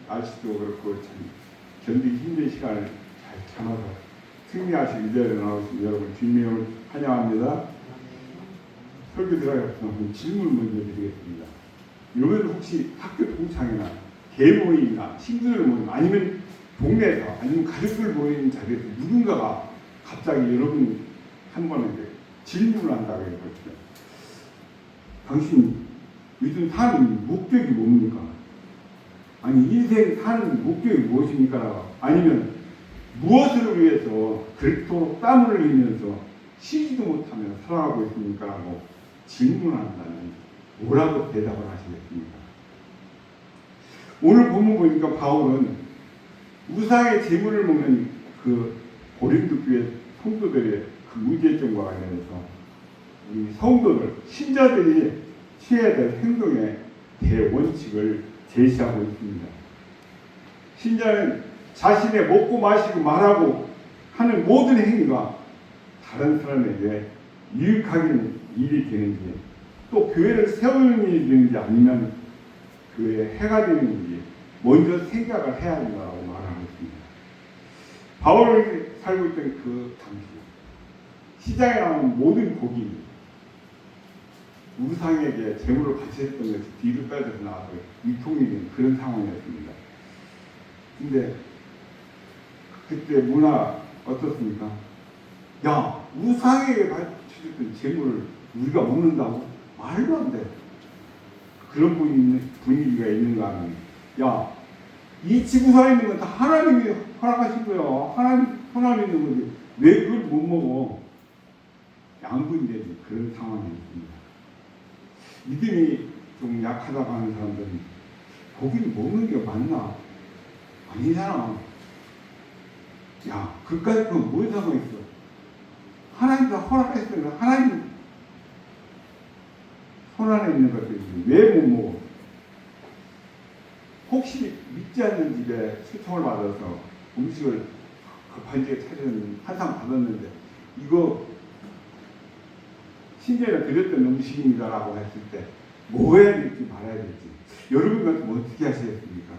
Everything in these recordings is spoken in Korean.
날씨도 그렇고 참 견디기 힘든 시간을 잘 참아서 승리하실 이 자리에 나오신 여러분 주님을 환영합니다. 설교 들어가기 전에 질문 먼저 드리겠습니다. 여러분 혹시 학교 동창회나 계모임이나 친구들 모임 아니면 동네에서 아니면 가족들 모이는 자리에서 누군가가 갑자기 여러분 한 번에 질문을 한다고 해보시죠. 당신 요즘 사는 목적이 뭡니까? 아니 인생 사는 목적이 무엇입니까? 아니면 무엇을 위해서 그토록 땀을 흘리면서 쉬지도 못하며 살아가고 있습니까? 라고 질문한다면 뭐라고 대답을 하시겠습니까? 오늘 본문 보니까 바울은 우상의 제물을 먹는 그 고린도 교회 성도들의 그 문제점과 관련해서 우리 성도들, 신자들이 취해야 될 행동의 대원칙을 제시하고 있습니다. 신자는 자신의 먹고 마시고 말하고 하는 모든 행위가 다른 사람에게 유익하는 일이 되는지 또 교회를 세우는 일이 되는지 아니면 교회에 해가 되는지 먼저 생각을 해야 한다고 말하고 있습니다. 바울이 살고 있던 그 당시 시장에 나오는 모든 고기 우상에게 재물을 바쳤던 것이 뒤로 빼져서 나와서 유통이 된 그런 상황이었습니다. 근데 그때 문화 어떻습니까? 야, 우상에게 바쳐졌던 재물을 우리가 먹는다고? 말도 안 돼. 그런 분위기가 있는가 하면, 야, 이 지구상에 있는 건 다 하나님이 허락하신 거야. 하나님 있는 건데 왜 그걸 못 먹어? 양분되는 그런 상황이 있습니다. 믿음이 좀 약하다고 하는 사람들은 고기를 먹는 게 맞나? 아니잖아. 야, 그까짓 건 뭘 상관있어? 하나님도 허락했으니까 하나님 손 안에 있는 것들이 왜 못 먹어? 혹시 믿지 않는 집에 초청을 받아서 음식을 급한 집에 차리는 한상 받았는데 이거 신제가 드렸던 음식입니다라고 했을 때 뭐 해야 될지 말아야 될지 여러분 같으면 어떻게 하시겠습니까?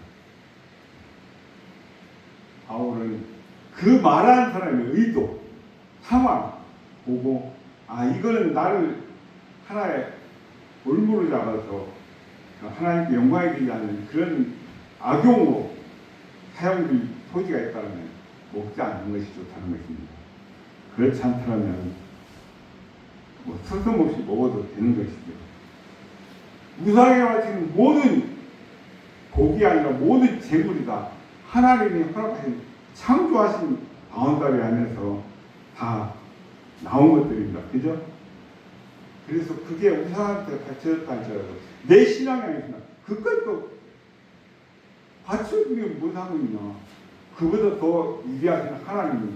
바울은 그 말하는 사람의 의도, 상황 보고 이거는 나를 하나의 올무로 잡아서 하나님께 영광이 되지 않는 그런 악용으로 사용될 소지가 있다면 먹지 않는 것이 좋다는 것입니다. 그렇지 않다면 서슴없이 먹어도 되는 것이죠. 우상에 바치는 모든 고기 아니라 모든 재물이다. 하나님이 허락하신 창조하신 바운다리 안에서 다 나온 것들입니다. 그죠? 그래서 그게 우상한테 바쳐졌다 할지라도 내 신앙이 아니구나. 그까지 또 바쳐주면 뭐 상관이냐. 그보다 더 위대하신 하나님이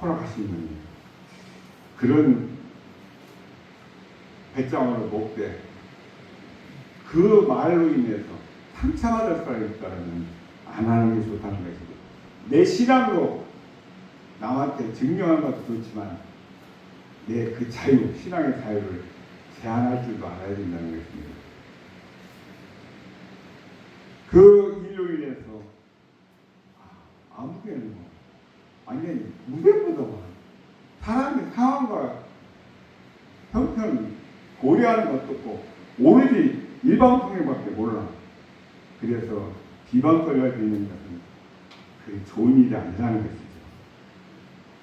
허락하신 겁니다. 그런 배짱으로 먹되 그 말로 인해서 상처받을 사람이 있다면 안 하는 게 좋다는 것이고 내 신앙으로 남한테 증명하는 것도 좋지만 내 그 자유, 신앙의 자유를 제한할 줄도 알아야 된다는 것입니다. 그 일로 인해서 아무개는 완전히 무대보다 사람의 상황과 형편을 고려하는 것도 없고 오로지 일방통행밖에 몰라. 그래서 비방거리가 되는 것은 그게 좋은 일이 아니라는 것이죠.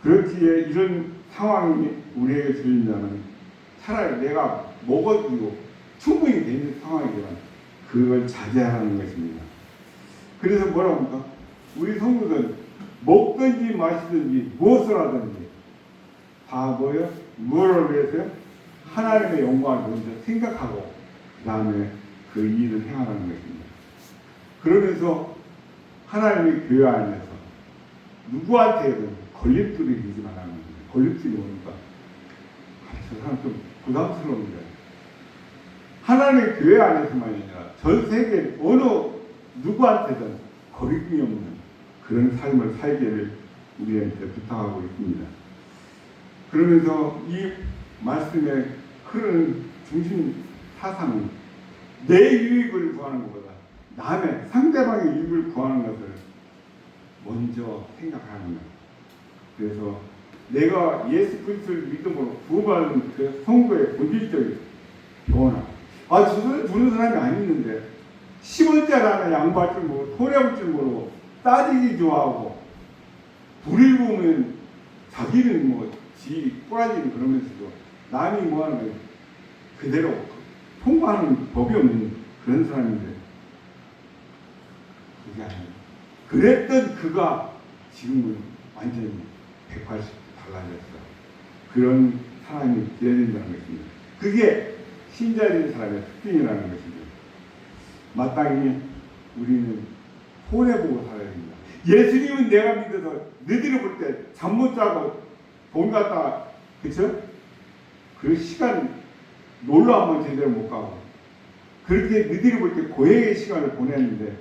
그렇기에 이런 상황이 우리에게 들린다면 차라리 내가 먹어도 충분히 되는 상황이지만 그걸 자제하라는 것입니다. 그래서 뭐라고 합니까? 우리 성도들 먹든지 마시든지 무엇을 하든지 다 뭐예요? 무엇을 위해서요? 하나님의 영광을 먼저 생각하고 그 다음에 그 일을 행하라는 것입니다. 그러면서 하나님의 교회 안에서 누구한테든 걸림돌이 되지 말라는 겁니다. 걸림돌이 오니까 저 사람 좀 부담스러운데 하나님의 교회 안에서만 아니라 전 세계 어느 누구한테든 거리낌이 없는 그런 삶을 살기를 우리한테 부탁하고 있습니다. 그러면서 이 말씀에 흐르는 중심 사상은 내 유익을 구하는 것보다 남의 상대방의 이익을 구하는 것을 먼저 생각하는 거예요. 그래서 내가 예수 그리스도를 믿음으로 구원받은 그 성도의 본질적인 변화. 아, 저는 주는 사람이 아니는데 10원짜리 하나 양보할 줄 모르고 토해볼 줄 모르고 따지기 좋아하고 불을 보면 자기는 지 꼬라지는 그러면서도 남이 뭐하는 걸 그대로 통과하는 법이 없는 그런 사람인데 그게 아니에요. 그랬던 그가 지금은 완전히 180도 달라졌어. 그런 사람이 되어야 된다는 것입니다. 그게 신자인 사람의 특징이라는 것입니다. 마땅히 우리는 손해보고 살아야 됩니다. 예수님은 내가 믿어서 너희들이 볼 때 잠 못 자고 돈 갖다가 그쵸? 그 시간 놀러 한번 제대로 못 가고 그렇게 너희들이 볼 때 고행의 시간을 보냈는데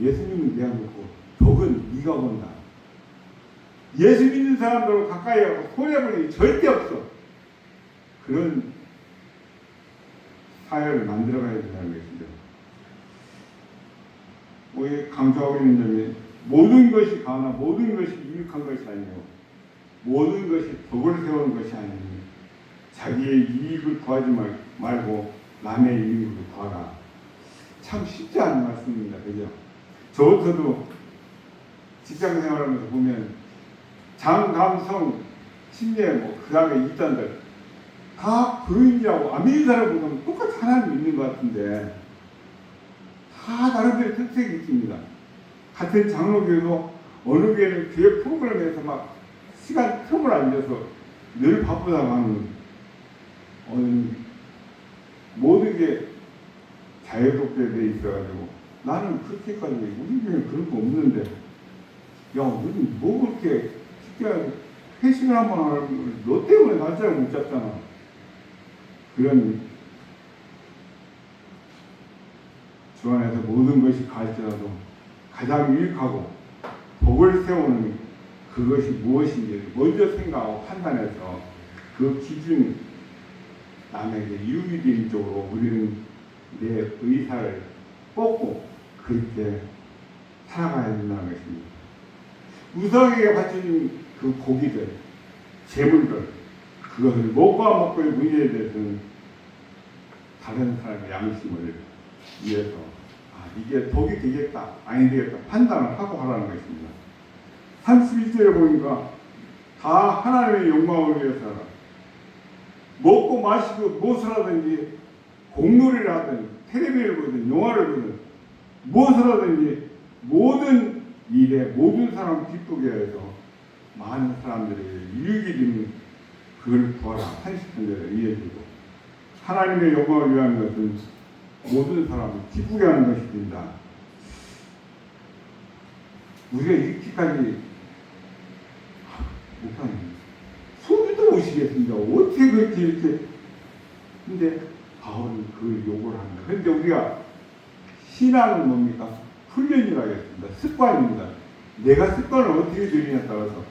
예수님은 내가 믿고 덕은 네가 본다. 예수 믿는 사람들하고 가까이 하고 손해볼 일이 절대 없어. 그런 사회를 만들어가야 된다는 것이죠. 우리 강조하고 있는 점이 모든 것이 가나 모든 것이 유익한 것이 아니고 모든 것이 덕을 세우는 것이 아니니 자기의 이익을 구하지 말고 남의 이익을 구하라. 참 쉽지 않은 말씀입니다. 그죠? 저부터도 직장 생활하면서 보면 장감성 심리에 그 다음에 이단들 다 교인이라고 안 믿는 사람을 보면 똑같이 하나님 믿는 것 같은데 다 나름대로 특색이 있습니다. 같은 장로교회도 어느 교회는 교회 프로그램에서 막 시간 틈을 앉아서 늘 바쁘다고 하는 모든 게 자유롭게 돼 있어가지고 나는 그렇게까지 우리 교회는 그런 거 없는데 야 우리 뭐 그렇게 쉽게 회식을 한번 하는 너 때문에 날짜를 못 잡잖아. 그런 주 안에서 모든 것이 갈지라도 가장 유익하고 복을 세우는 그것이 무엇인지 먼저 생각하고 판단해서 그 기준 남에게 이익이 되는 쪽으로 우리는 내 의사를 뽑고 그렇게 살아가야 된다는 것입니다. 우상에게 바쳐진 그 고기들, 재물들 그것을 먹고 안 먹고의 문제에 대해서는 다른 사람의 양심을 위해서 이게 덕이 되겠다 아니 되겠다 판단을 하고 하라는 것입니다. 31절에 보니까 다 하나님의 영광을 위해서 먹고 마시고 무엇을 하든지 공놀이를 하든 텔레비를 보든 영화를 보든 무엇을 하든지 모든 일에 모든 사람 기쁘게 해서 많은 사람들에게 이익이 되는 그걸 구하라. 30절에 이해주고 하나님의 영광을 위한 것은 모든 사람을 기쁘게 하는 것이 된다. 우리가 이렇게까지 못하는 소리도 오시겠습니다. 어떻게 그렇게 이렇게 근데 바울은 그걸 요구를 합니다. 그런데 우리가 신앙은 뭡니까? 훈련이라고 했습니다. 습관입니다. 내가 습관을 어떻게 들이냐에 따라서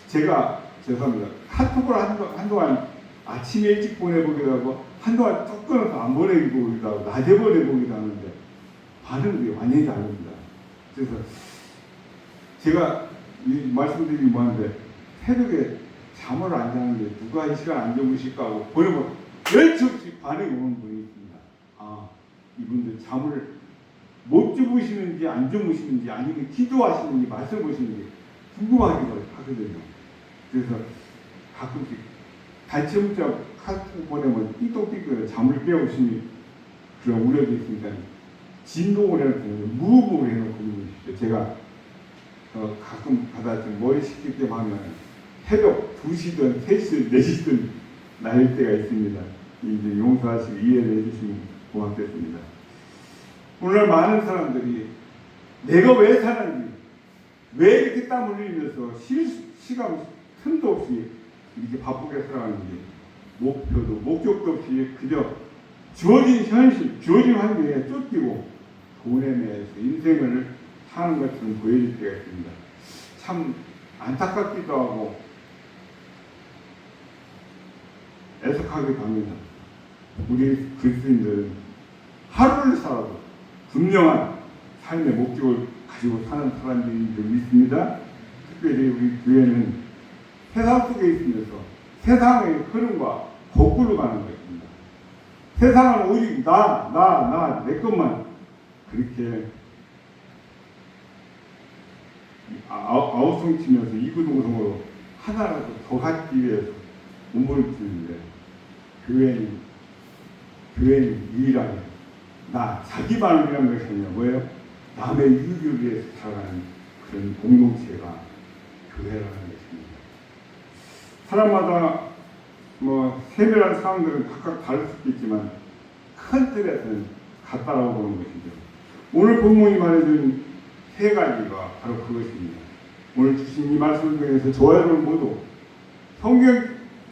제가 죄송합니다. 카톡을 한동안 아침에 일찍 보내보기도 하고 한동안 쭉 끊어서 안 보내보기도 하고 낮에 보내보기도 하는데 반응이 완전히 다릅니다. 그래서 제가 말씀드리기 뭐하는데 새벽에 잠을 안 자는데 누가 이 시간 안 주무실까 하고 보내면 열처없이 반응이 오는 분이 있습니다. 아 이분들 잠을 못 주무시는지 안 주무시는지 아니면 기도하시는지 말씀 보시는지 궁금하기도 하거든요. 그래서 가끔씩 단체 문자 카톡 보내면 띵동띵동 잠을 깨우시니 그런 우려도 있으니까 진동을 해놓고 무음으로 해놓고 있으시죠. 제가 가끔 가다 뭘 시킬 때 하면 새벽 2시든 3시든 4시든 나일 때가 있습니다. 이제 용서하시고 이해를 해주시면 고맙겠습니다. 오늘 많은 사람들이 내가 왜 사는지 왜 이렇게 땀 흘리면서 시간 틈도 없이 이렇게 바쁘게 살아가는지 목표도 목적도 없이 그저 주어진 현실, 주어진 환경에 쫓기고 돈에 매여서 인생을 사는 것처럼 보여질 때가 있습니다. 참 안타깝기도 하고 애석하기도 합니다. 우리 그리스도인들은 하루를 살아도 분명한 삶의 목적을 가지고 사는 사람들인 줄 믿습니다. 특별히 우리 교회는 세상 속에 있으면서 세상의 흐름과 거꾸로 가는 것입니다. 세상은 오직 내 것만 그렇게 아우성 치면서 이구동성으로 하나라도 더 갖기 위해서 몸부림치는데 교회는 유일하게 자기만을 위한 것이 아니라 뭐예요? 남의 유익을 위해서 살아가는 그런 공동체가 교회라는 것입니다. 사람마다 세밀한 상황들은 각각 다를 수 있지만 큰 틀에서는 같다라고 보는 것이죠. 오늘 본문이 말해준 세 가지가 바로 그것입니다. 오늘 주신 이 말씀을 통해서 저와 여러분 모두 성경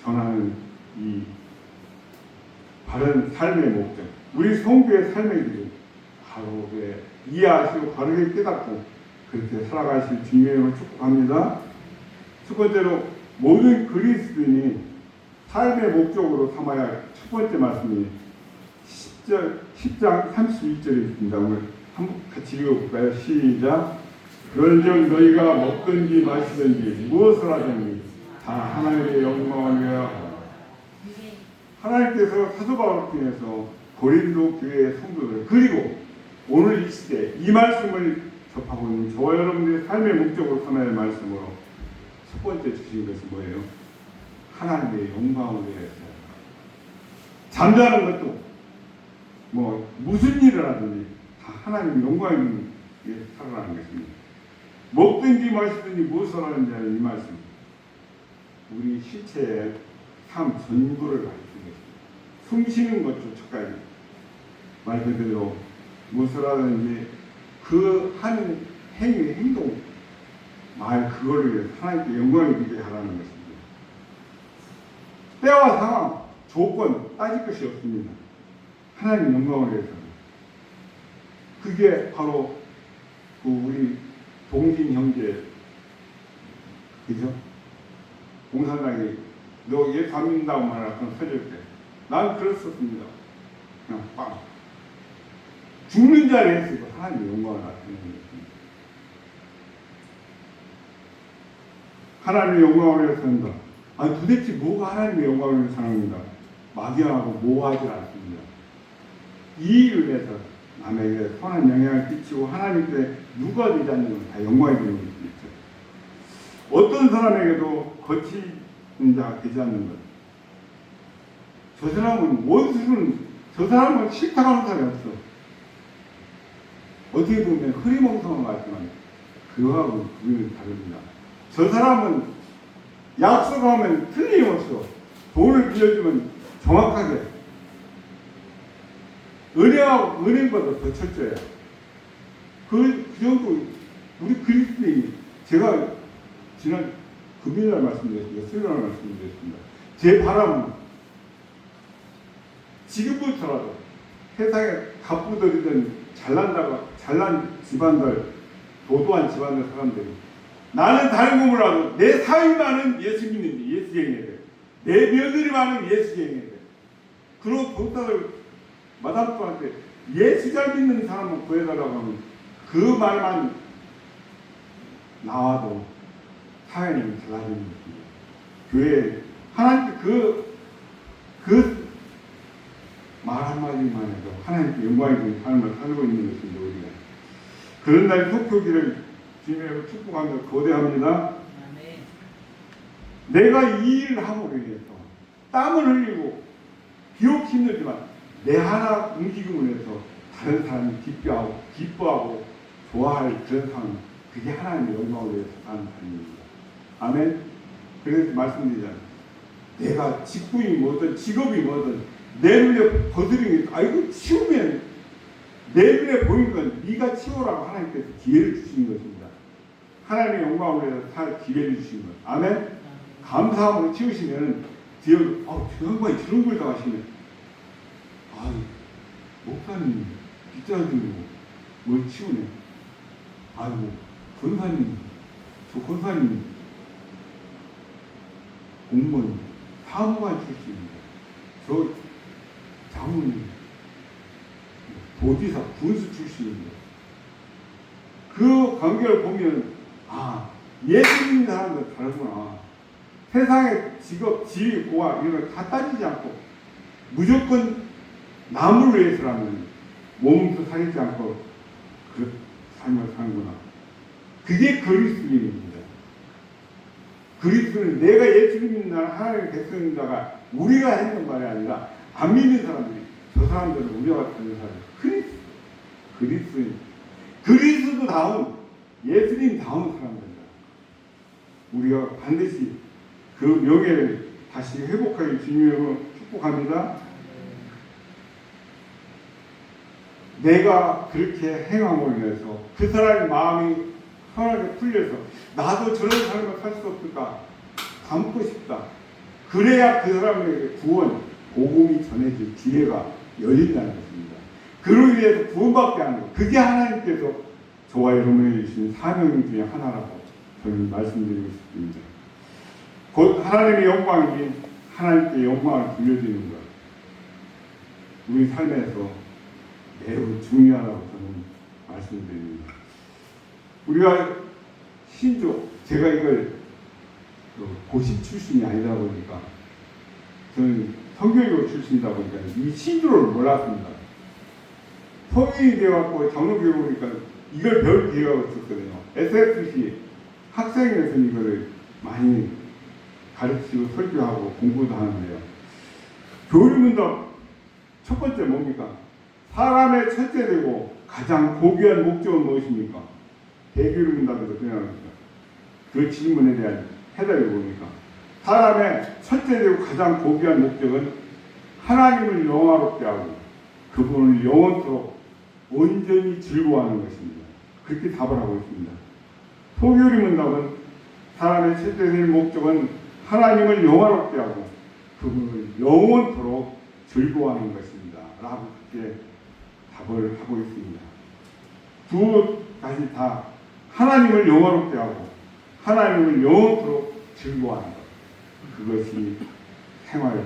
전하는 이 바른 삶의 목적, 우리 성도의 삶의 길을 바르게 이해하시고 바르게 깨닫고 그렇게 살아가실 주님의 이름을 축복합니다. 첫 번째로 모든 그리스도인이 삶의 목적으로 삼아야 할 첫 번째 말씀이 10장 31절에 있습니다. 오늘 한번 같이 읽어볼까요? 시작. 그런즉 너희가 먹든지 마시든지 무엇을 하든지 다 하나님의 영광을 위하여 하라. 하나님께서 사도 바울을 통해서 고린도 교회의 성도들 그리고 오늘 이 시대 이 말씀을 접하고 있는 저와 여러분들의 삶의 목적으로 삼아야 할 말씀으로 첫 번째 주신 것이 뭐예요? 하나님의 영광을 위해서. 잠자는 것도 무슨 일을 하든지 다 하나님의 영광을 위해서 살아가는 것입니다. 먹든지 마시든지 무엇을 하는지 하는 이 말씀 우리 실체의 삶 전부를 가르치는 것입니다. 숨 쉬는 것조차까지 말 그대로 무엇을 하든지 그 하는 행위, 행동 그거를 위해서 하나님께 영광을 드리게 하라는 것입니다. 때와 상황, 조건 따질 것이 없습니다. 하나님 영광을 위해서. 그게 바로 우리 동진 형제, 그죠? 공산당이 너 얘 안 믿는다고 말하라 그럼 터질 때. 난 그랬었습니다. 그냥 빵. 죽는 자리에서 하나님의 영광을 나타내는 것입니다. 하나님의 영광을 위해서 산다. 도대체 뭐가 하나님의 영광을 위해서 사는가? 막연하고 모호하지 않습니다. 이 일을 위해서 남에게 선한 영향을 끼치고 하나님께 누가 되지 않는 건 다 영광이 되는 것이 있죠. 어떤 사람에게도 거치는 자가 되지 않는 것. 저 사람은 저 사람은 싫다고 하는 사람이 없어. 어떻게 보면 흐리멍텅한 것 같지만 그거하고 그거는 다릅니다. 저 사람은 약속하면 틀림없어. 돈을 빌려주면 정확하게. 은행보다 더 철저해요. 그 정도, 우리 그리스도인이, 제가 지난 금요일날 말씀드렸습니다. 수요일날 말씀드렸습니다. 제 바람은 지금부터라도 세상에 갑부들이든 잘난 집안들, 도도한 집안들 사람들이 나는 다른 거 몰라도 내 사위만은 예수 믿는지 예수 행해야 돼. 내 며느리만은 예수 행해야 돼. 그런 도사들 마담부한테 예수 잘 믿는 사람을 구해달라고 하면 그 말만 나와도 사회는 달라지는 것입니다. 교회 하나님께 그 말 한마디만 해도 하나님께 영광이 되는 삶을 살고 있는 것입니다. 우리가 그런 날 속효기를 주님으로 축복하며 거대합니다. 내가 이 일을 함으로 인해서 땀을 흘리고 비록 힘들지만 내 하나 움직임을 해서 다른 사람이 기뻐하고 좋아할 그런 상황, 그게 하나님의 영광을 위해서 사는 삶입니다. 아멘. 그래서 말씀드리잖아요. 내가 직분이 뭐든 직업이 뭐든 내 눈에 거스르는 게 이거 치우면 내 눈에 보이는 건 네가 치우라고 하나님께서 기회를 주시는 것입니다. 하나님의 영광을 위해서 살 기회를 주시는 것. 아멘. 감사함으로 치우시면 뒤에 저 양반이 저런 걸 다 하시네. 목사님 빗자루들고 뭘 치우네. 권사님, 저 권사님 공무원 사무관 출신입니다. 저 장로님 도지사 군수 출신입니다. 그 관계를 보면 아, 예수님 사람들 다르구나. 세상의 직업, 지위, 고학 이런 걸 다 따지지 않고 무조건 남을 위해서라면 몸도 살리지 않고 그 삶을 사는구나. 그게 그리스도인입니다. 그리스도는 내가 예수님 믿는 하나님의 백성인자가 우리가 했는 말이 아니라 안 믿는 사람들이 저 사람들은 우리와 같은 사람들 그리스도다운 예수님다운 사람들이다. 우리가 반드시 그 명예를 다시 회복하기 주님으로 축복합니다. 내가 그렇게 행함으로 인해서 그 사람의 마음이 편하게 풀려서 나도 저런 삶을 살 수 없을까 담고 싶다. 그래야 그 사람에게 구원, 복음이 전해질 기회가 열린다는 것입니다. 그로 인해서 구원받게 하는 것. 그게 하나님께서 저와 여러분에게 주신 사명 중에 하나라고 저는 말씀드리고 싶습니다. 곧 하나님의 영광이 하나님께 영광을 돌려드리는 것. 우리 삶에서 매우 중요하다고 저는 말씀드립니다. 우리가 신조, 제가 이걸 고시 출신이 아니다 보니까 저는 성교육 출신이다 보니까 이 신조를 몰랐습니다. 성인이 되어갖고 장로교회 오니까 이걸 배울 기회가 없었거든요. SFC 학생에서는 이거를 많이 가르치고 설교하고 공부도 하는데요. 교리문답 첫 번째 뭡니까? 사람의 첫째되고 가장 고귀한 목적은 무엇입니까? 대교리문답에서 그냥 그 질문에 대한 해답이 뭡니까? 사람의 첫째되고 가장 고귀한 목적은 하나님을 영화롭게 하고 그분을 영원토록 온전히 즐거워하는 것입니다. 그렇게 답을 하고 있습니다. 소교리문답은 사람의 첫째된 목적은 하나님을 영화롭게 하고 그분을 영원토록 즐거워하는 것입니다. 라고 그렇게 답을 하고 있습니다. 두 가지 다 하나님을 영화롭게 하고 하나님을 영원토록 즐거워하는 것. 그것이 생활,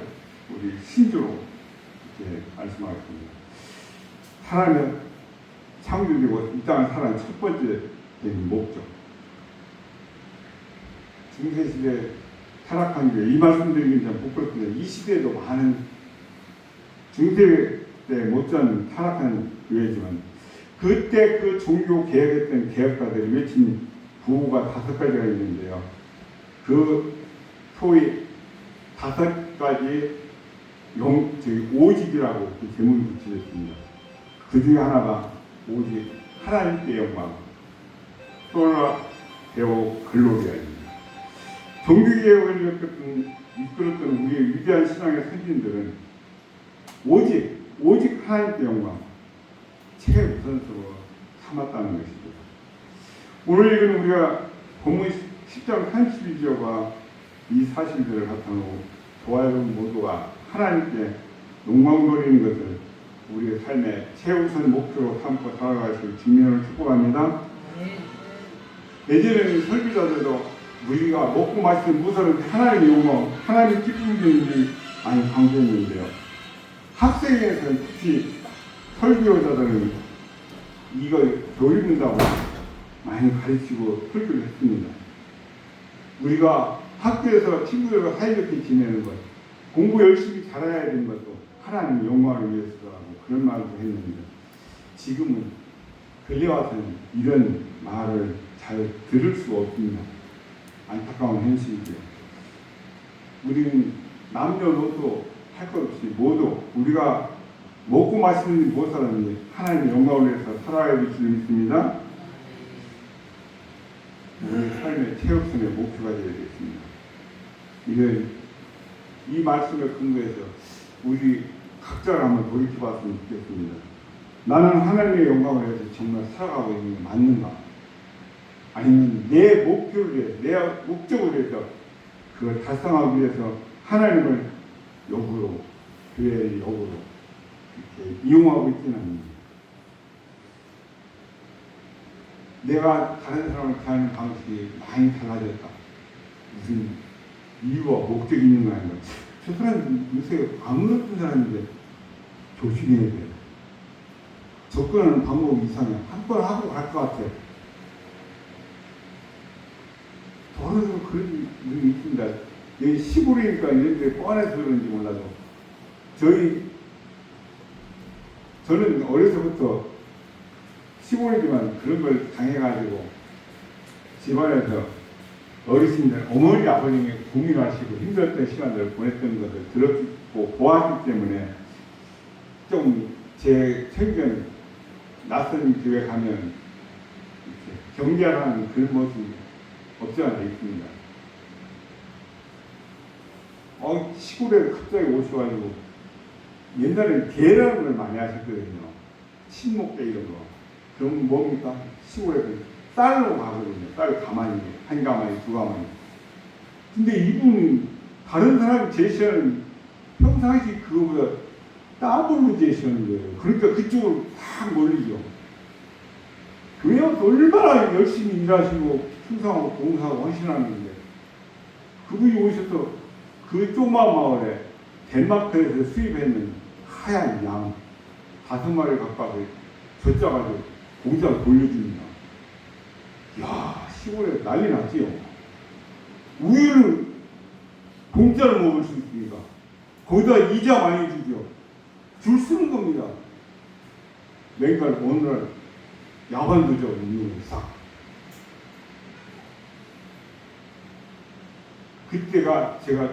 우리 신조로 이렇게 말씀하겠습니다. 사람의 창조되고 이 땅을 살아가는 첫 번째 목적. 중세시대 타락한 교회, 이 말씀드리긴 좀 부끄럽습니다. 이 시대에도 많은 중세 때 못지않은 타락한 교회지만 그때 그 종교 개혁했던 개혁가들이 외친 구호가 5가지가 있는데요. 그 소위 5가지 오직이라고 그 제목이 붙여졌습니다. 그 중에 하나가 오직 하나님께 영광, 솔라 데오 글로리아입니다. 종교개혁을 이끌었던 우리의 위대한 신앙의 선진들은 오직 하나님께 영광, 최우선으로 삼았다는 것이죠. 오늘 읽은 우리가 본문 10장 32절과 이 사실들을 바탕으로 저와 여러분 모두가 하나님께 영광 돌리는 것을 우리의 삶의 최우선 목표로 삼고 살아가실 주님을 축복합니다. 예전에는 설교자들도 우리가 먹고 마시는 무엇을 하나님의 영광, 하나님 기쁨이 많이 강조했는데요. 학생에서는 특히 설교자들은 이걸 교리문답으로 많이 가르치고 설교를 했습니다. 우리가 학교에서 친구들과 사이좋게 지내는 것, 공부 열심히 잘해야 되는 것도 하나님 영광을 위해서라고 그런 말도 했는데 지금은 근래 와서는 이런 말을 잘 들을 수가 없습니다. 안타까운 현실이죠. 우리는 남녀노소 할 것 없이 모두 우리가 먹고 마시는 무엇 사람인지 하나님의 영광을 위해서 살아야 될 줄 믿습니다. 우리 삶의 최우선의 목표가 되어야 되겠습니다. 이 말씀을 근거해서 우리 각자를 한번 돌이켜봤으면 좋겠습니다. 나는 하나님의 영광을 위해서 정말 살아가고 있는 게 맞는가? 아니면 내 목표를 위해, 내 목적을 위해서 그걸 달성하기 위해서 하나님을 역으로, 교회의 역으로 이렇게 이용하고 있지는 않습니다. 내가 다른 사람을 대하는 방식이 많이 달라졌다. 무슨 이유와 목적이 있는 거 아닌가? 저 사람이 요새 아무렇던 사람인데 조심해야 돼. 접근하는 방법이 이상해. 한 번 하고 갈 것 같아. 그래서 그런 분이 있습니다. 여기 시골이니까 이런 데 뻔해서 그런지 몰라도 저는 어려서부터 시골이지만 그런 걸 당해가지고 집안에서 어르신들, 어머니, 아버님이 고민하시고 힘들었던 시간들을 보냈던 것을 들었고 보았기 때문에 좀 제 편견, 낯선 교회 가면 경계하는 그런 모습이 없지 않아 있습니다. 시골에 갑자기 오셔가지고 옛날에는 개라는 걸 많이 하셨거든요. 친목개 이런 거. 그럼 뭡니까? 시골에 쌀로 가거든요. 쌀 가마니, 한 가마니, 두 가마니. 근데 이분은 다른 사람이 제시하는 평상시 그거보다 더블로 제시하는 거예요. 그러니까 그쪽으로 딱 몰리죠. 왜냐면 얼마나 열심히 일하시고 충성하고 봉사하고 헌신하는데 그분이 오셔서 그 조그만 마을에 덴마크에서 수입했는 하얀 양 5마리 가까이 젖자가지고 공장 돌려줍니다. 이야, 시골에 난리 났지요. 우유를 공짜로 먹을 수 있으니까 거기다 이자 많이 주죠. 줄 쓰는 겁니다. 맨날 오늘날 야반도죠. 우유를 싹. 그때가 제가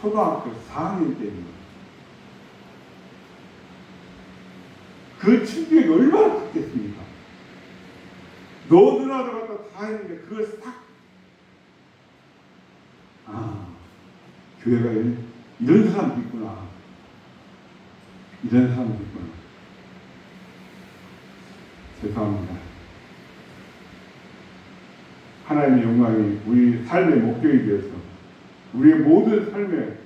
초등학교 4학년 때입니다. 그 충격이 얼마나 컸겠습니까? 너도나도 갖다 다 했는데 그걸 싹. 교회가 이런 사람도 있구나. 이런 사람도 있구나. 죄송합니다. 하나님의 영광이 우리 삶의 목적이 되어서 우리의 모든 삶에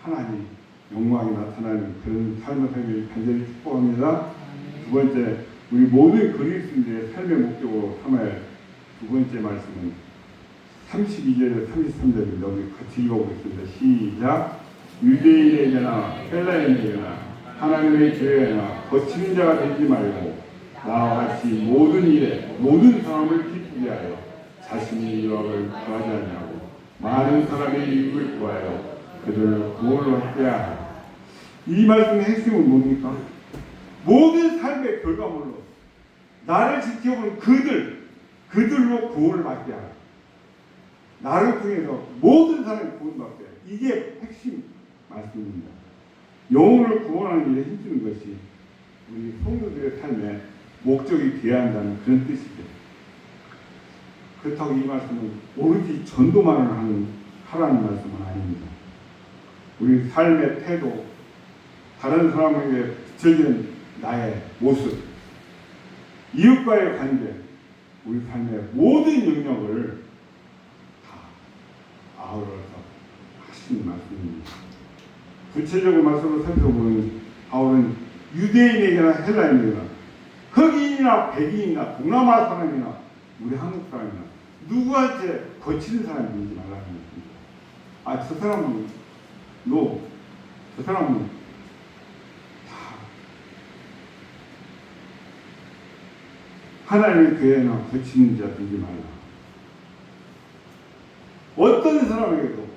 하나님 영광이 나타나는 그런 삶을 살기를 간절히 축복합니다. 두 번째, 우리 모든 그리스도인들의 삶의 목적으로 삼아야 두 번째 말씀은 32절에 33절을 너희 같이 읽어보겠습니다. 시작. 유대인에게나 헬라인에게나 하나님의 교회나 거치는 자가 되지 말고 나와 같이 모든 일에 모든 사람을 기쁘게 하여 자신의 유업을 구하지 않냐고 많은 사람의 유익을 구하여 그들을 구원을 얻게 하라. 이 말씀의 핵심은 뭡니까? 모든 삶의 결과물로 나를 지켜보는 그들로 구원을 받게 하라. 나를 통해서 모든 사람이 구원받게 하라. 이게 핵심 말씀입니다. 영혼을 구원하는 일에 힘쓰는 것이 우리 성도들의 삶의 목적이 되어야 한다는 그런 뜻이죠. 그렇다고 이 말씀은 오로지 전도만을 하라는 말씀은 아닙니다. 우리 삶의 태도, 다른 사람에게 비춰지는 나의 모습, 이웃과의 관계, 우리 삶의 모든 영역을 다 아우러서 하시는 말씀입니다. 구체적으로 말씀을 살펴보면 바울은 유대인에게나 헬라인에게나 흑인이나 백인이나 동남아 사람이나 우리 한국 사람이나 누구한테 거치는 사람이 되지 말라는 것입니다. 저 사람은 저 사람은 다 하나님의 교회나 거치는 자 되지 말라. 어떤 사람에게도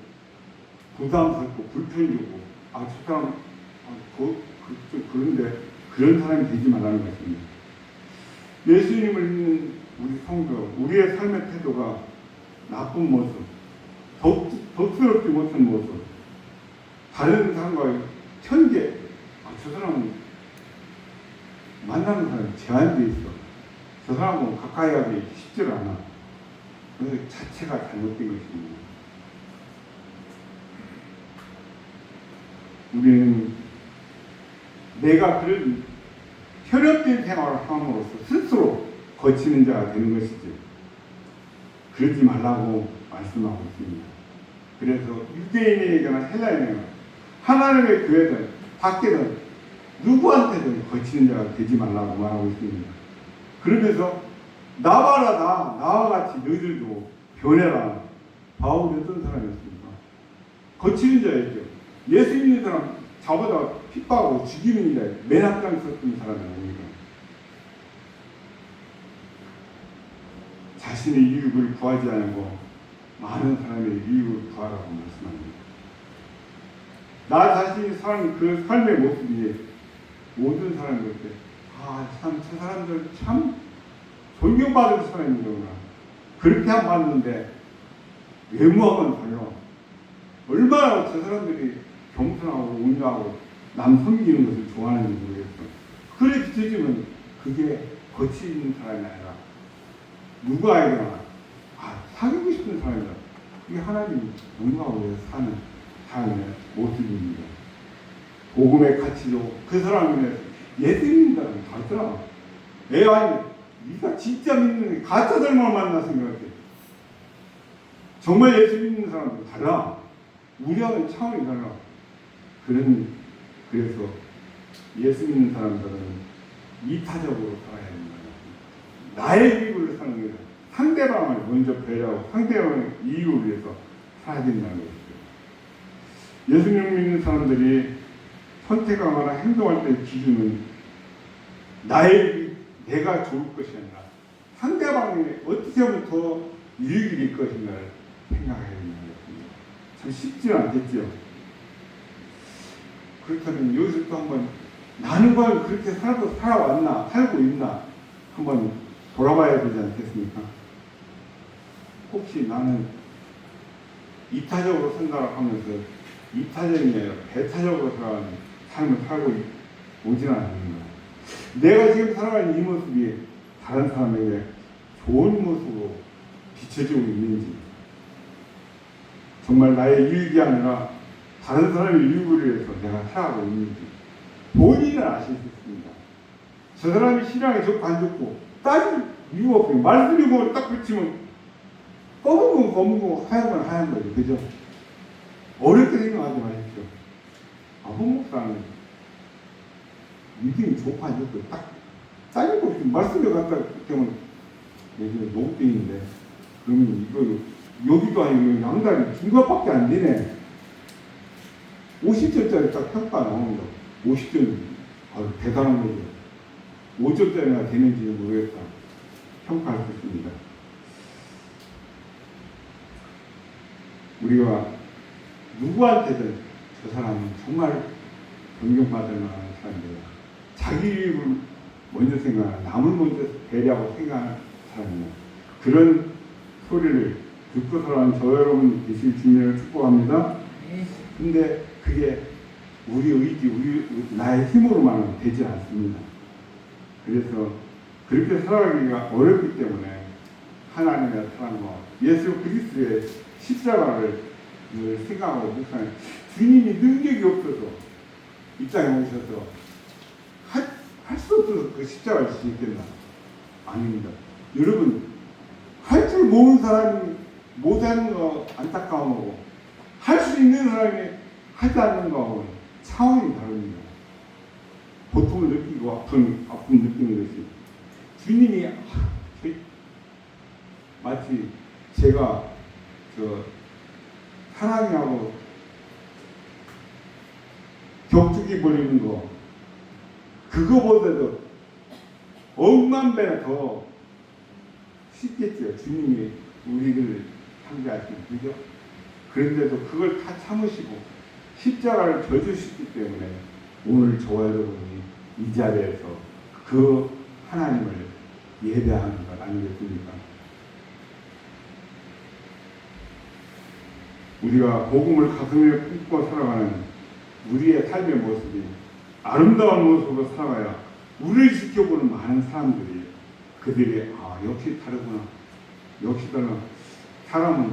부담스럽고 불편해지고 저 사람 좀 그런데 그런 사람이 되지 말라는 것입니다. 예수님을 믿는 우리 성도, 우리의 삶의 태도가 나쁜 모습, 덕스럽지 못한 모습, 다른 사람과의 편견, 저 사람은 만나는 사람이 제한되어 있어. 저 사람은 가까이 하기 쉽지 않아. 그 자체가 잘못된 것입니다. 우리는 내가 그런 편협된 생활을 함으로써 스스로 거치는 자가 되는 것이지 그러지 말라고 말씀하고 있습니다. 그래서 유대인에게나 헬라인에게나 하나님의 교회든 밖에든 누구한테든 거치는 자가 되지 말라고 말하고 있습니다. 그러면서 나와 같이 너희들도 변해라. 바울이 어떤 사람이었습니까? 거치는 자였죠. 예수 믿는 사람 잡아다 핍박하고 죽이는 일에 맨 앞장에 섰던 사람이 아닙니까? 자신의 유익을 구하지 않고 많은 사람의 이유를 구하라고 말씀합니다. 나 자신이 사는 그 삶의 모습이 모든 사람들한테 참 저 사람들 참 존경받을 사람이구나 그렇게 안 봤는데 외모하고는 달라. 얼마나 저 사람들이 겸손하고 온유하고 남 섬기는 것을 좋아하는지 모르겠어. 그래 비춰지면 그게 거친 사람이 아니라 누구에게나 사귀고 싶은 사람이다. 이게 하나님 영광을 위해서 사는 삶의 모습입니다. 복음의 가치로 그 사람을 예수 믿는다는 게 다르더라. 아니 네가 진짜 믿는 가짜들만 만나서 그렇게 정말 예수 믿는 사람도 달라. 우리하고는 차원이 달라. 그래서 예수 믿는 사람들은 이타적으로 살아야 된다. 나의 이유를 사는 거다. 상대방을 먼저 배려하고 상대방의 이유를 위해서 살아야 된다는 것이죠. 예수님 믿는 사람들이 선택하거나 행동할 때의 기준은 내가 좋을 것이 아니라 상대방이 어떻게 하면 더 유익이 될 것인가를 생각해야 된다는 것입니다. 참 쉽지는 않겠죠. 그렇다면 여기서 또 한번 나는 과연 그렇게 살고 있나 한번 돌아봐야 되지 않겠습니까? 혹시 나는 이타적으로 생각하면서 이타적이 아니라 배타적으로 살아가는 삶을 살고 오지는 않는가? 내가 지금 살아가는 이 모습이 다른 사람에게 좋은 모습으로 비춰지고 있는지, 정말 나의 유익이 아니라 다른 사람의 유익을 위해서 내가 살아가고 있는지 본인은 아실 수 있습니다. 저 사람이 신앙에 좋고 안 좋고 따질 이유가 없어요. 말씀이 뭐 딱 붙이면 검은 건 검은 거고 하얀 건 하얀 거예요. 그죠? 어렵게 생각하지 마십시오. 한목사는 믿음이 좋고 안 좋고 딱 따질 거 없이 말씀에 갖다 때문에 예전에 노후병인데 그러면 이거 여기도 아니고 양다리 중간밖에 안 되네. 50점짜리 딱 평가 나옵니다. 50점 대단한 거죠. 5점짜리가 되는지는 모르겠다. 평가할 수 있습니다. 우리가 누구한테든 저 사람은 정말 존경받을 만한 사람이에요. 자기 이익을 먼저 생각하는, 남을 먼저 배려하고 생각하는 사람이에요. 그런 소리를 듣고 살아가는 저 여러분 계실 주님을 축복합니다. 근데 그게 우리 의지, 나의 힘으로만은 되지 않습니다. 그래서 그렇게 살아가기가 어렵기 때문에 하나님의 사랑과 예수 그리스도의 십자가를 생각하고 묵상해. 주님이 능력이 없어서 이 땅에 오셔서 할 수 없어서 그 십자가를 지셨겠나? 아닙니다. 여러분, 할 줄 모르는 사람이 못하는 거 안타까워하고 할 수 있는 사람이 하지 않는 거하고 차원이 다릅니다. 고통을 느끼고 아픔 느끼는 것이 주님이 마치 제가 사랑이하고 격투기 벌이는 거 그거보다도 억만 배나 더 쉽겠죠. 주님이 우리를 상대하시는 그죠? 그런데도 그걸 다 참으시고 십자가를 져주시기 때문에 오늘 저와 여러분이 이 자리에서 그 하나님을 예배하는 것 아니겠습니까? 우리가 복음을 가슴에 품고 살아가는 우리의 삶의 모습이 아름다운 모습으로 살아가야 우리를 지켜보는 많은 사람들이 그들이 역시 다르구나, 역시 다르구나. 사람은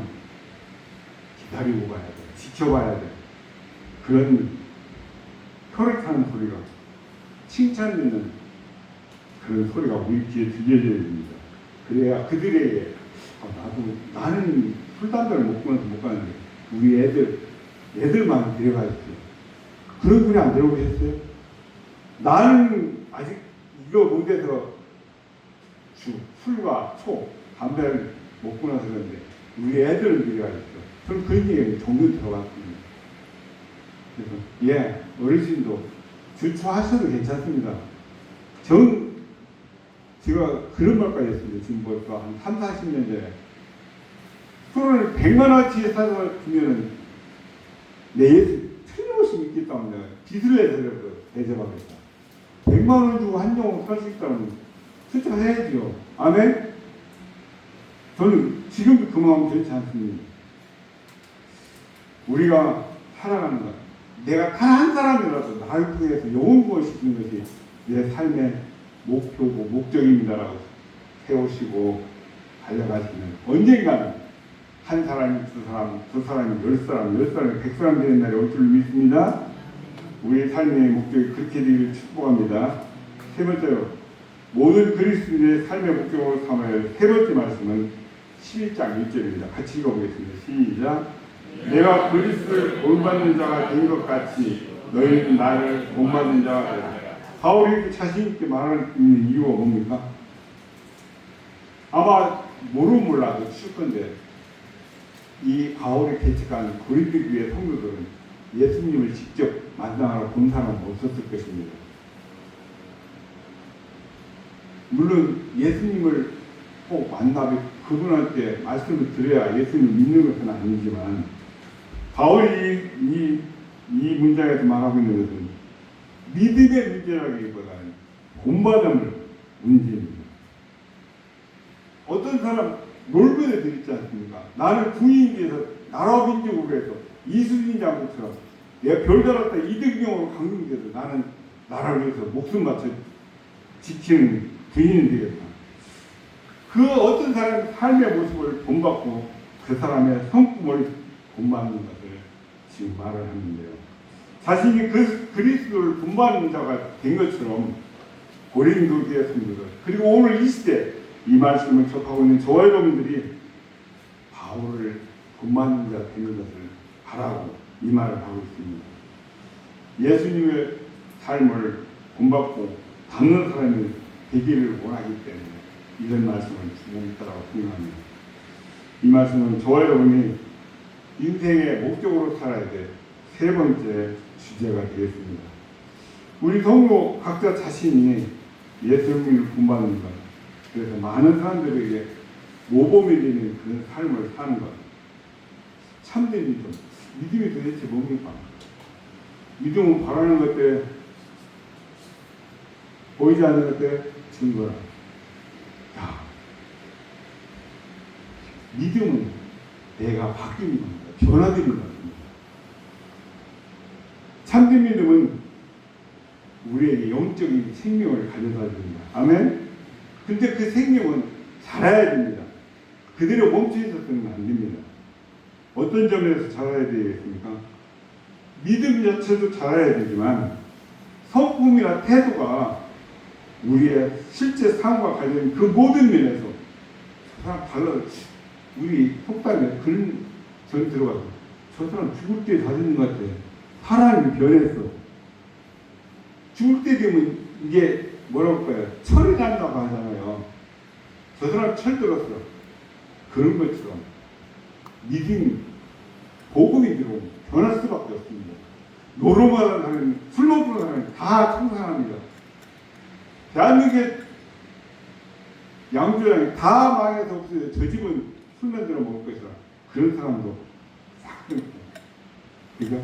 기다리고 가야 돼, 지켜봐야 돼. 그런 혈액하는 소리가, 칭찬되는 그런 소리가 우리 귀에 들려져야 됩니다. 그래야 그들에게 나는 술, 담배를 못 끊어서 못 가는데 우리 애들만 데려가십시오. 그런 소리 안 들어보셨어요? 나는 아직 이거 못해서 술과 담배를 못 끊어서 그런데 우리 애들을 데려가십시오. 저는 그런 얘기에 종종 들어봤습니다. 그래서 어르신도 주초하셔도 괜찮습니다. 제가 그런 말까지 했습니다. 지금 벌써 한 30, 40년 전에 술을 100만원어치 사서 주면은 내 예수 틀림없이 믿겠다면 내가 빚을 내서라도 대접하겠다. 100만원 주고 한 병을 살 수 있다면 투자해야지요. 아멘? 저는 지금도 그 마음 좋지 않습니다. 우리가 살아가는 것, 내가 단 한 사람이라도 나를 통해서 영혼구원 시키는 것이 내 삶의 목표고 목적입니다라고 세우시고 달려가시면 언젠가는 한 사람이 두 사람, 두 사람이 열 사람, 열 사람이 100사람 되는 날이 올 줄 믿습니다. 우리의 삶의 목적이 그렇게 되기를 축복합니다. 세 번째로 모든 그리스도인의 삶의 목적으로 삼아야 할 세 번째 말씀은 11장 1절입니다. 같이 읽어보겠습니다. 시작. 내가 그리스도를 본받는 자가 된 것 같이 너희는 나를 본받는 자가 되라. 바울이 이렇게 자신 있게 말하는 이유가 뭡니까? 아마 모르면 몰라도 칠 건데 이 바울이 개척한 고린도 교회 성도들은 예수님을 직접 만나러 본 사람은 없었을 것입니다. 물론 예수님을 꼭 만나서 그분한테 말씀을 드려야 예수님을 믿는 것은 아니지만 바울이 이 문장에서 말하고 있는 것은 믿음의 문제라기보다는 본받음을 문제입니다. 어떤 사람 롤모델들 있지 않습니까? 나는 군인이 돼서 나라 민족으로 해서 이순신 장군처럼 내가 별 달았다 이등병으로 강등돼서 나는 나라를 위해서 목숨 바쳐 지키는 군인이 되겠다. 그 어떤 사람의 삶의 모습을 본받고 그 사람의 성품을 본받는 것을 지금 말을 하는데요. 자신이 그리스도를 본받는 자가 된 것처럼 고린도 교회 성도들 그리고 오늘 이 시대 이 말씀을 접하고 있는 저와 여러분들이 바울을 본받는 자 되는 것을 바라고 이 말을 하고 있습니다. 예수님의 삶을 본받고 닮는 사람이 되기를 원하기 때문에 이런 말씀을 주고 있다고 생각합니다. 이 말씀은 저와 여러분이 인생의 목적으로 살아야 될 세 번째 주제가 되겠습니다. 우리 성도 각자 자신이 예수님을 본받는 것, 그래서 많은 사람들에게 모범이 되는 그런 삶을 사는 것. 참된 믿음. 믿음이 도대체 뭡니까? 믿음은 바라는 것 때, 보이지 않는 것 때 증거라. 야, 믿음은 내가 바뀌는 겁니다. 변화되는 겁니다. 참된 믿음은 우리에게 영적인 생명을 가져다 줍니다. 아멘? 근데 그 생명은 자라야 됩니다. 그대로 멈춰 있어서는 안 됩니다. 어떤 점에서 자라야 되겠습니까? 믿음 자체도 자라야 되지만 성품이나 태도가 우리의 실제 삶과 관련된 그 모든 면에서 저 사람 달라. 우리 속담에 그런 전 들어가서 저 사람 죽을 때 다졌는 것 같아. 사람이 변했어. 죽을 때 되면 이게 뭐라고 할까요? 철이 난다고 하잖아요. 저 사람 철 들었어. 그런 것처럼 믿음이 복음이 들어오면 변할 수밖에 없습니다. 노름하는 사람, 술 먹는 사람 다 청산합니다. 대한민국의 양조장이 다 망해서 없어요. 저 집은 술만 들어 먹을 것이라. 그런 사람도 싹 끊고. 그죠?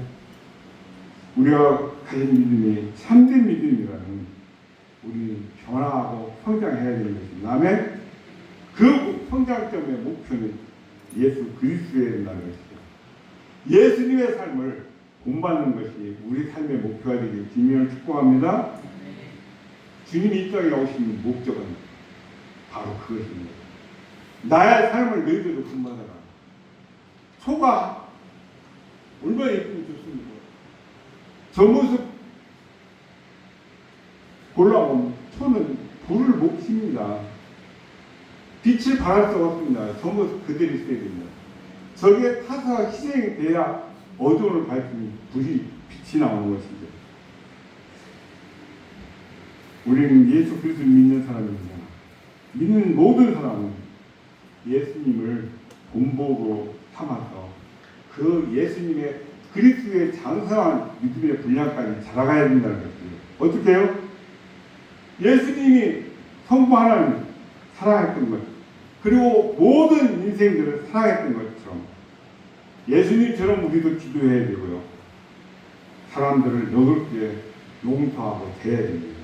우리가 가진 믿음이 참된 믿음이라는 우리는 변화하고 성장해야 되는 것입니다. 다음에 그 성장점의 목표는 예수 그리스도에 된다는 것이죠. 예수님의 삶을 본받는 것이 우리 삶의 목표가 되길 주님을 축복합니다. 주님이 이 땅에 오신 목적은 바로 그것입니다. 나의 삶을 너희들도 본받아라. 소가 얼마나 예쁘고 좋습니까? 저 모습 보려면 소는 불을 못 킵니다. 빛을 발할 수가 없습니다. 저 모습 그대로 있어야 됩니다. 저기에 타서 희생이 돼야 어두움을 밝히는 빛이 나오는 것이죠. 우리는 예수 그리스도를 믿는 사람입니다. 믿는 모든 사람은 예수님을 본보로 삼아서 그 예수님의 그리스도의 장성한 믿음의 분량까지 자라가야 된다는 것이에요. 어떻게 해요? 예수님이 성부 하나님 사랑했던 것, 그리고 모든 인생들을 사랑했던 것처럼 예수님처럼 우리도 기도해야 되고요. 사람들을 너그럽게 용서하고 대해야 됩니다.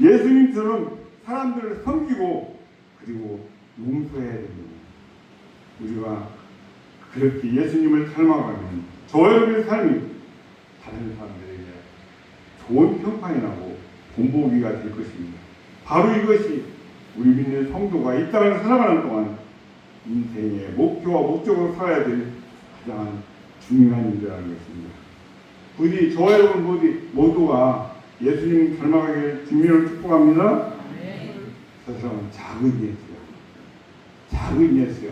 예수님처럼 사람들을 섬기고 그리고 용서해야 됩니다. 우리가 그렇게 예수님을 닮아가면 저와 여러분의 삶이 다른 사람들에게 좋은 평판이 나고 본보기가 될 것입니다. 바로 이것이 우리 믿는 성도가 이 땅을 살아가는 동안 인생의 목표와 목적으로 살아야 될 가장 중요한 일이라는 것입니다. 부디 저와 여러분 모두가 예수님 닮아가길 주님을 축복합니다. 저 사람은 작은 예수요. 작은 예수요.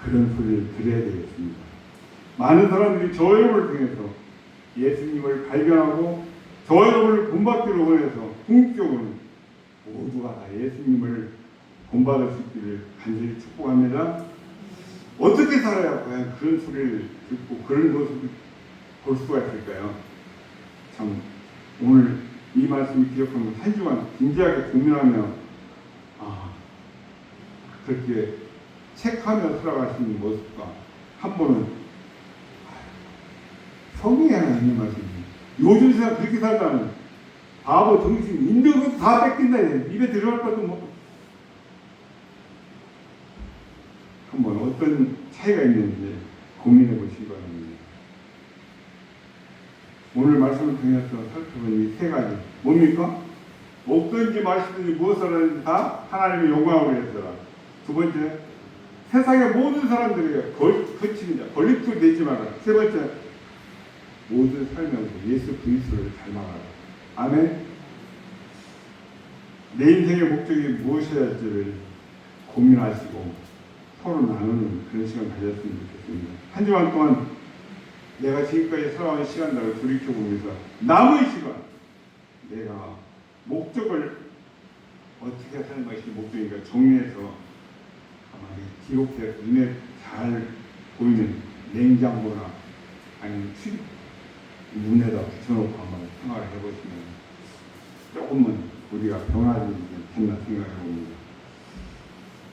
그런 소리를 들어야 되겠습니다. 많은 사람들이 저와 여러분을 통해서 예수님을 발견하고 저와 여러분을 본받기를 원해서 궁극적으로 모두가 다 예수님을 본받을 수 있기를 간절히 축복합니다. 어떻게 살아야 과연 그런 소리를 듣고 그런 모습을 볼 수가 있을까요? 참 오늘 이 말씀을 기억하면서 한 주간 진지하게 고민하며 그렇게 체크하며 살아가시는 모습과 한 번은 성경에 하나 있는 말씀입니다. 요즘 세상 그렇게 살다는 바보 정신 인덕은 다 뺏긴다. 입에 들어갈 것도 못. 한번 어떤 차이가 있는지 고민해 보시기 바랍니다. 오늘 말씀을 통해서 살펴본 이 세 가지 뭡니까? 먹든지 마시든지 무엇을 하든지 다 하나님의 영광을 위해서라. 두 번째, 세상의 모든 사람들에게 거치는 자, 걸림돌 되지 마라. 세 번째, 모든 살면서 예수 그리스도를 닮아가라. 아멘. 내 인생의 목적이 무엇이어야 할지를 고민하시고 서로 나누는 그런 시간 가졌으면 좋겠습니다. 한 주간 동안 내가 지금까지 살아온 시간들을 돌이켜보면서 남의 시간 내가 목적을 어떻게 사는 것이 목적인가 정리해서 아마 기록해서 눈에 잘 보이는 냉장고나 아니면 문에다 붙여놓고 한번 생각을 해보시면 조금은 우리가 변화되지 않겠나 생각해 봅니다.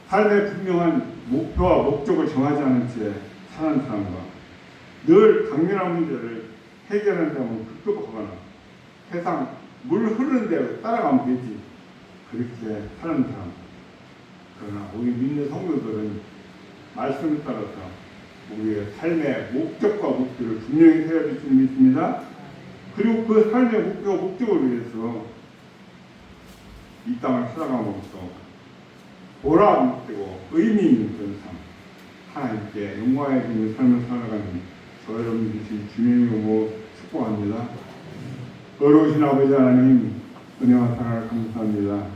삶의 분명한 목표와 목적을 정하지 않은 채 사는 사람과 늘 당면한 문제를 해결한다면 급급하거나 세상 물 흐르는 대로 따라가면 되지 그렇게 사는 사람. 그러나 우리 믿는 성도들은 말씀을 따라서 우리의 삶의 목적과 목표를 분명히 세워야 될 줄 믿습니다. 그리고 그 삶의 목표와 목적을 위해서 이 땅을 살아가면서 보람되고 의미 있는 그런 삶, 하나님께 영광에 드리는 삶을 살아가는 저 여러분 되신 주님의 이름으로 축복합니다. 어려우신 아버지 하나님, 은혜와 사랑을 감사합니다.